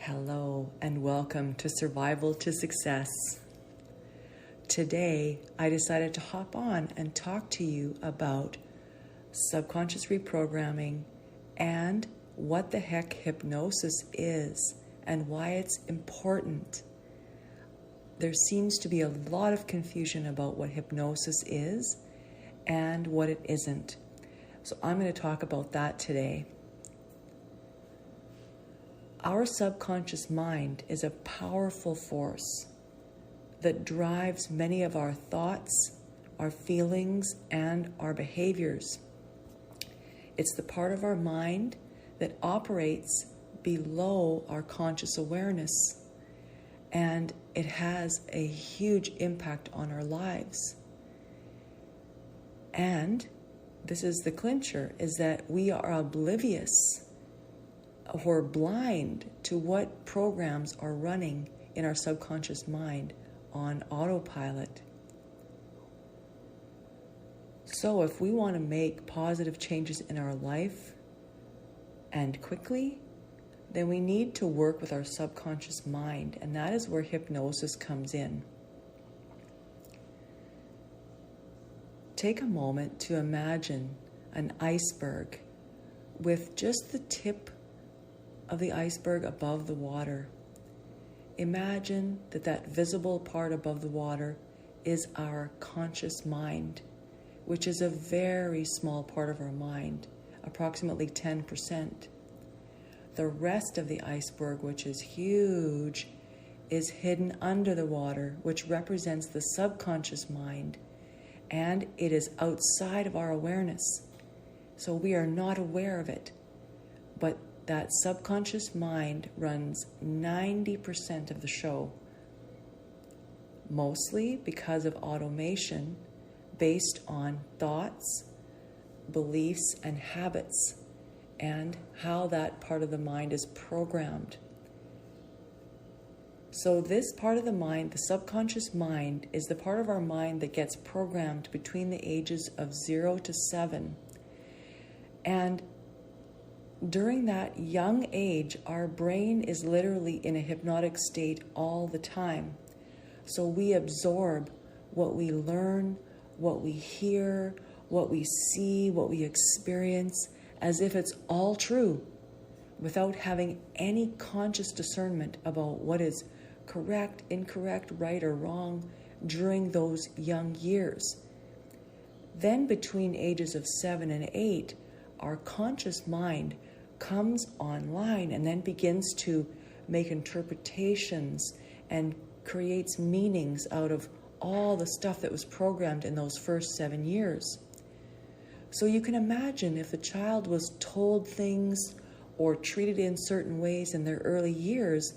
Hello and welcome to Survival to Success. Today, I decided to hop on and talk to you about subconscious reprogramming and what the heck hypnosis is and why it's important. There seems to be a lot of confusion about what hypnosis is and what it isn't. So I'm going to talk about that today. Our subconscious mind is a powerful force that drives many of our thoughts, our feelings, and our behaviors. It's the part of our mind that operates below our conscious awareness, and it has a huge impact on our lives. And this is the clincher, is that we are oblivious or blind to what programs are running in our subconscious mind on autopilot. So if we want to make positive changes in our life and quickly, then we need to work with our subconscious mind, and that is where hypnosis comes in. Take a moment to imagine an iceberg with just the tip of the iceberg above the water. Imagine that visible part above the water is our conscious mind, which is a very small part of our mind, approximately 10%. The rest of the iceberg, which is huge, is hidden under the water, which represents the subconscious mind, and it is outside of our awareness. So we are not aware of it, but that subconscious mind runs 90% of the show, mostly because of automation based on thoughts, beliefs, and habits, and how that part of the mind is programmed. So this part of the mind, the subconscious mind, is the part of our mind that gets programmed between the ages of 0 to 7. And during that young age, our brain is literally in a hypnotic state all the time. So we absorb what we learn, what we hear, what we see, what we experience, as if it's all true, without having any conscious discernment about what is correct, incorrect, right, or wrong during those young years. Then between ages of 7 and 8, our conscious mind comes online and then begins to make interpretations and creates meanings out of all the stuff that was programmed in those first 7 years. So you can imagine if a child was told things or treated in certain ways in their early years,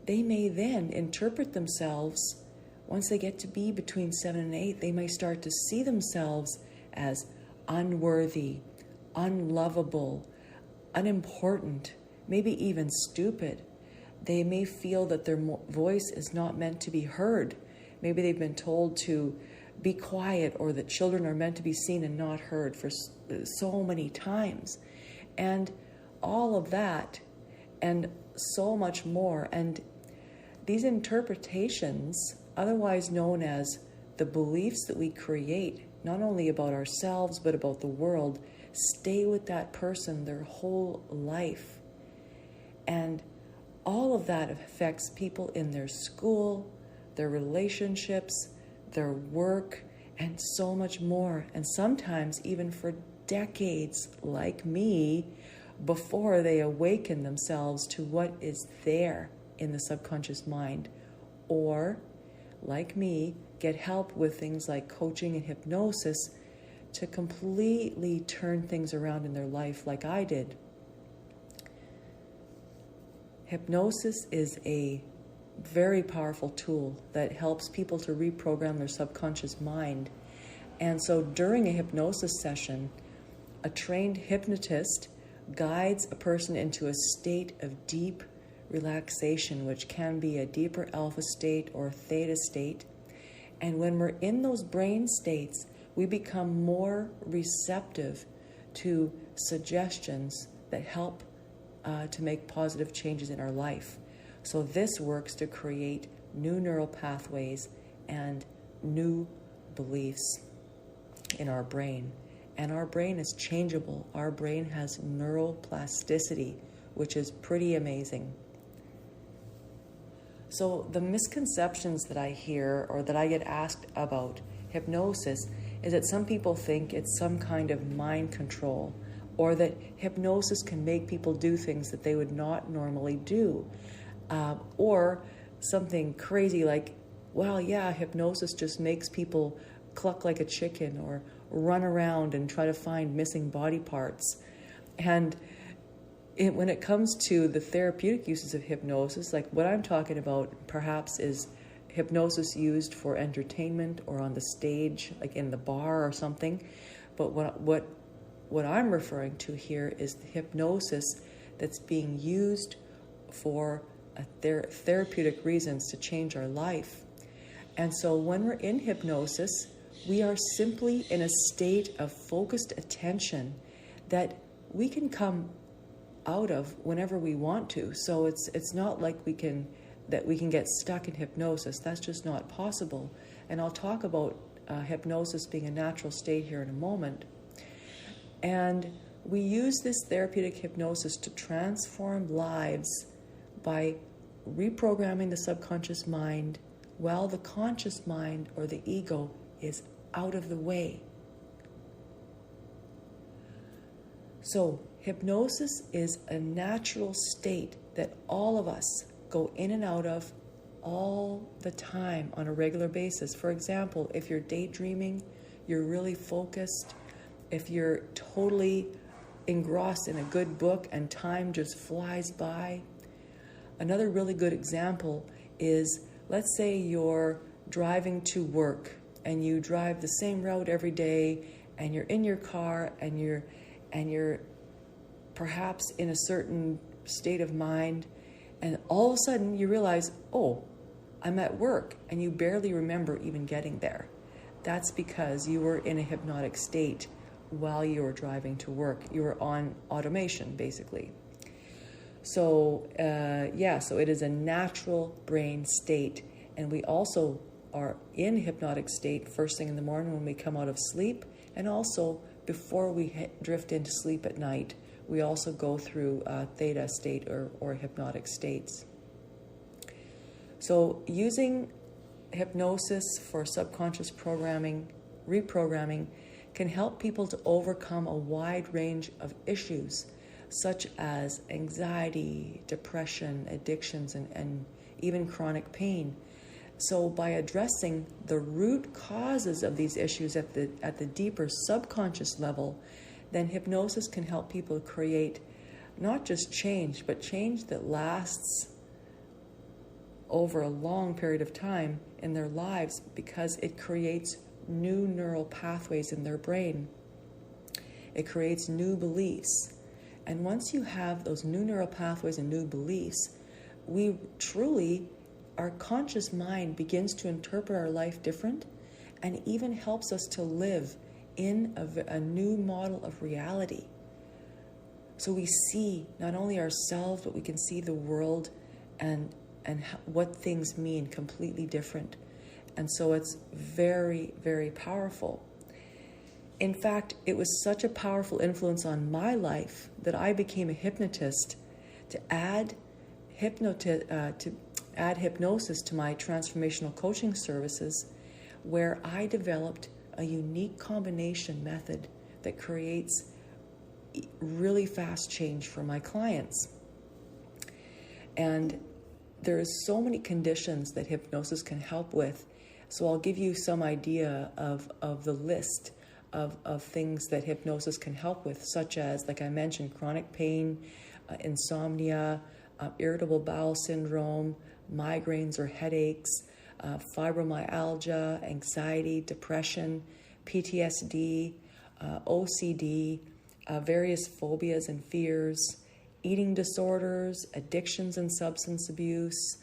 they may then interpret themselves. Once they get to be between 7 and 8, they may start to see themselves as unworthy, unlovable, unimportant, maybe even stupid. They may feel that their voice is not meant to be heard. Maybe they've been told to be quiet, or that children are meant to be seen and not heard for so many times. And all of that and so much more. And these interpretations, otherwise known as the beliefs that we create, not only about ourselves but about the world, stay with that person their whole life. And all of that affects people in their school, their relationships, their work, and so much more. And sometimes even for decades, like me, before they awaken themselves to what is there in the subconscious mind. Or, like me, get help with things like coaching and hypnosis to completely turn things around in their life like I did. Hypnosis is a very powerful tool that helps people to reprogram their subconscious mind. And so during a hypnosis session, a trained hypnotist guides a person into a state of deep relaxation, which can be a deeper alpha state or theta state. And when we're in those brain states, we become more receptive to suggestions that help to make positive changes in our life. So this works to create new neural pathways and new beliefs in our brain. And our brain is changeable. Our brain has neuroplasticity, which is pretty amazing. So the misconceptions that I hear or that I get asked about hypnosis is that some people think it's some kind of mind control, or that hypnosis can make people do things that they would not normally do, or something crazy like, well, yeah, hypnosis just makes people cluck like a chicken or run around and try to find missing body parts. And when it comes to the therapeutic uses of hypnosis, like what I'm talking about perhaps is hypnosis used for entertainment or on the stage, like in the bar or something. But what I'm referring to here is the hypnosis that's being used for therapeutic reasons to change our life. And so when we're in hypnosis, we are simply in a state of focused attention that we can come out of whenever we want to. So it's not like we can get stuck in hypnosis. That's just not possible. And I'll talk about hypnosis being a natural state here in a moment. And we use this therapeutic hypnosis to transform lives by reprogramming the subconscious mind while the conscious mind or the ego is out of the way. So hypnosis is a natural state that all of us go in and out of all the time on a regular basis. For example, if you're daydreaming, you're really focused, if you're totally engrossed in a good book and time just flies by. Another really good example is, let's say you're driving to work and you drive the same route every day and you're in your car and you're perhaps in a certain state of mind, and all of a sudden you realize, oh, I'm at work, and you barely remember even getting there. That's because you were in a hypnotic state while you were driving to work. You were on automation, basically. So, so it is a natural brain state, and we also are in hypnotic state first thing in the morning when we come out of sleep, and also before we drift into sleep at night. We also go through theta state or hypnotic states. So using hypnosis for subconscious reprogramming can help people to overcome a wide range of issues such as anxiety, depression, addictions, and even chronic pain. So by addressing the root causes of these issues at the deeper subconscious level, then hypnosis can help people create not just change, but change that lasts over a long period of time in their lives, because it creates new neural pathways in their brain. It creates new beliefs. And once you have those new neural pathways and new beliefs, our conscious mind begins to interpret our life different, and even helps us to live in a new model of reality. So we see not only ourselves, but we can see the world and what things mean completely different. And so it's very, very powerful. In fact, it was such a powerful influence on my life that I became a hypnotist to add hypnosis to my transformational coaching services, where I developed a unique combination method that creates really fast change for my clients. And there's so many conditions that hypnosis can help with. So I'll give you some idea of the list of things that hypnosis can help with, such as, like I mentioned, chronic pain, insomnia, irritable bowel syndrome, migraines or headaches, fibromyalgia, anxiety, depression, PTSD, OCD, various phobias and fears, eating disorders, addictions and substance abuse.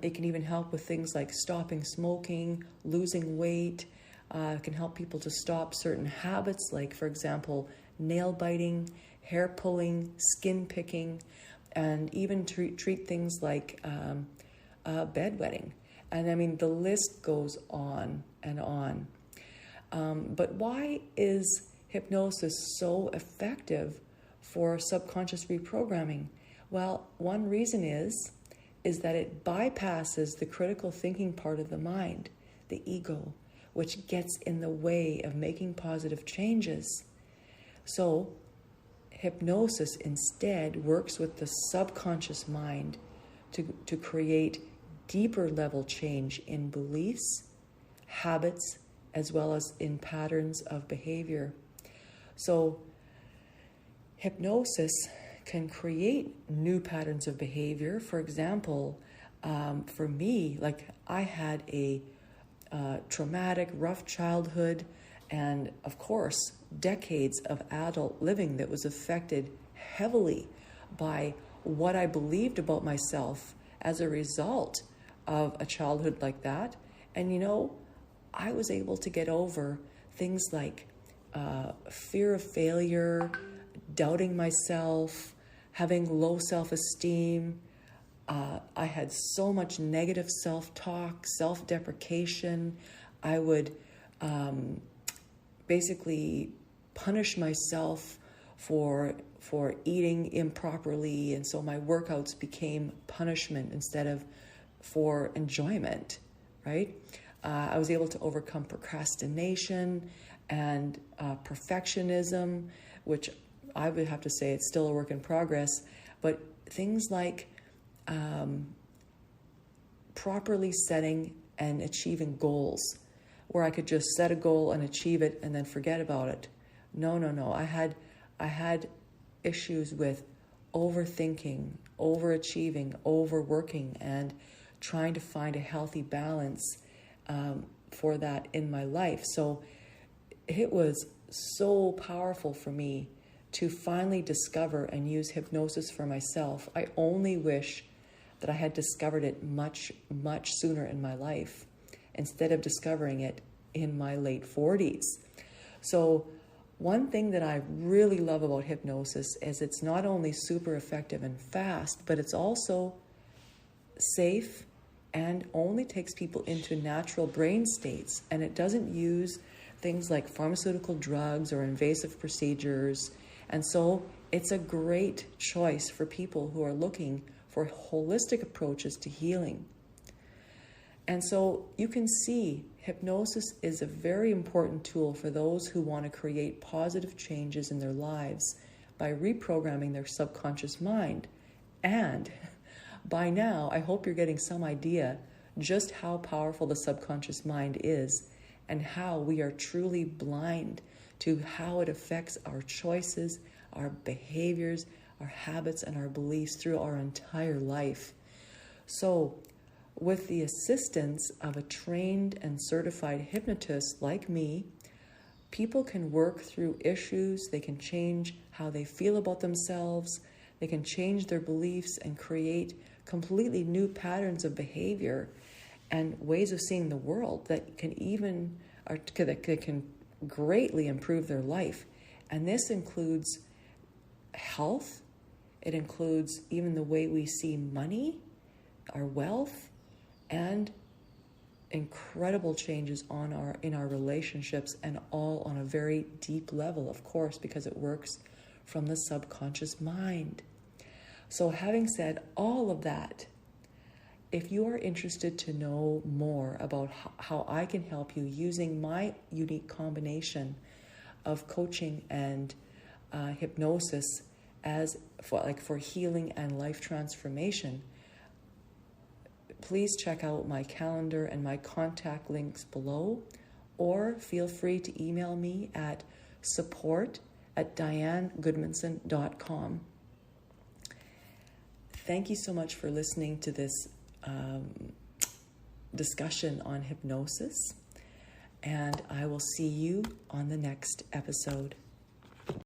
It can even help with things like stopping smoking, losing weight. It can help people to stop certain habits, like, for example, nail biting, hair pulling, skin picking. and even treat things like bedwetting. And I mean, the list goes on and on. But why is hypnosis so effective for subconscious reprogramming? Well, one reason is that it bypasses the critical thinking part of the mind, the ego, which gets in the way of making positive changes. So hypnosis instead works with the subconscious mind to create deeper level change in beliefs, habits, as well as in patterns of behavior. So hypnosis can create new patterns of behavior. For example, for me, like I had a traumatic, rough childhood, and of course, decades of adult living that was affected heavily by what I believed about myself as a result of a childhood like that. And I was able to get over things like fear of failure, doubting myself, having low self-esteem. I had so much negative self-talk, self-deprecation. I would basically punish myself for eating improperly, and so my workouts became punishment instead of for enjoyment, right? I was able to overcome procrastination and perfectionism, which I would have to say it's still a work in progress, but things like properly setting and achieving goals, where I could just set a goal and achieve it and then forget about it. No. I had issues with overthinking, overachieving, overworking, and trying to find a healthy balance for that in my life. So it was so powerful for me to finally discover and use hypnosis for myself. I only wish that I had discovered it much, much sooner in my life instead of discovering it in my late 40s. So one thing that I really love about hypnosis is it's not only super effective and fast, but it's also safe and only takes people into natural brain states. And it doesn't use things like pharmaceutical drugs or invasive procedures. And so it's a great choice for people who are looking for holistic approaches to healing. And so you can see hypnosis is a very important tool for those who want to create positive changes in their lives by reprogramming their subconscious mind. And by now, I hope you're getting some idea just how powerful the subconscious mind is and how we are truly blind to how it affects our choices, our behaviors, our habits, and our beliefs through our entire life. So, with the assistance of a trained and certified hypnotist like me, people can work through issues, they can change how they feel about themselves, they can change their beliefs and create completely new patterns of behavior and ways of seeing the world that can greatly improve their life. And this includes health, it includes even the way we see money, our wealth, and incredible changes in our relationships, and all on a very deep level, of course, because it works from the subconscious mind. So having said all of that, if you are interested to know more about how I can help you using my unique combination of coaching and hypnosis for healing and life transformation, please check out my calendar and my contact links below, or feel free to email me at support@dianegudmundson.com. Thank you so much for listening to this discussion on hypnosis, and I will see you on the next episode.